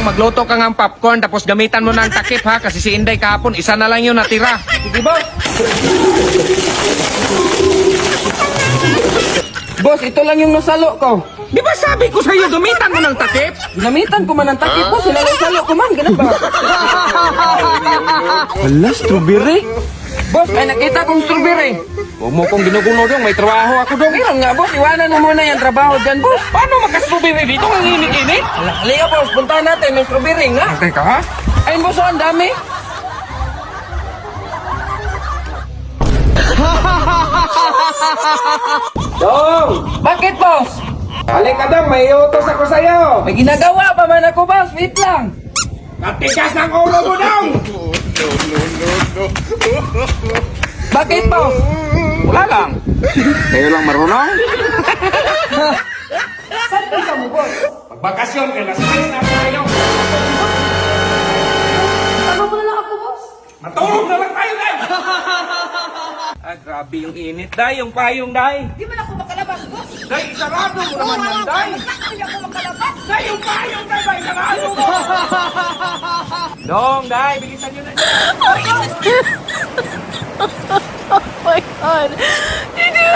magluto ka ng popcorn tapos gamitan mo ng takip ha kasi si Inday kahapon isa na lang yung natira. Sige, boss. Boss, ito lang yung nasalo ko. Di ba sabi ko sa'yo gamitan mo ng takip? Ginamitan ko man ang takip, boss. Sinalo-salo ko man. Ganun ba? Hala, strawberry? Boss, ay nakita kong strawberry. Huwag mo kong ginugulo dong, may trabaho ako dong. Meron nga, boss. Iwanan mo muna yung trabaho dyan, boss. Paano magka-strawberry dito? Ang init-init. Halika, boss. Puntahan natin. May strawberry nga. Teka ha? Ayun, boss. Ang dami. Dong! Bakit, boss? Halika dong, may utos ako sa'yo. May ginagawa pa man ako, boss. Wait lang. Matigas ng ulo mo dong! Bakit, boss? Wala lang. Kayo lang marunong? Saan ka mo, boss? Magbakasyon ka na, stress na tayo. Ano mo na lang ako, boss? Matulog na lang tayo, Day! Ah, grabe yung init, Day. Yung payong, Day. Di man ako makalabas, boss. Day, isarado mo naman yan, Day. Hindi ako makalabas. Day, yung payong, Day, Day, isarado mo. Dong, Day, bilisan nyo na. Oh my God. Did you...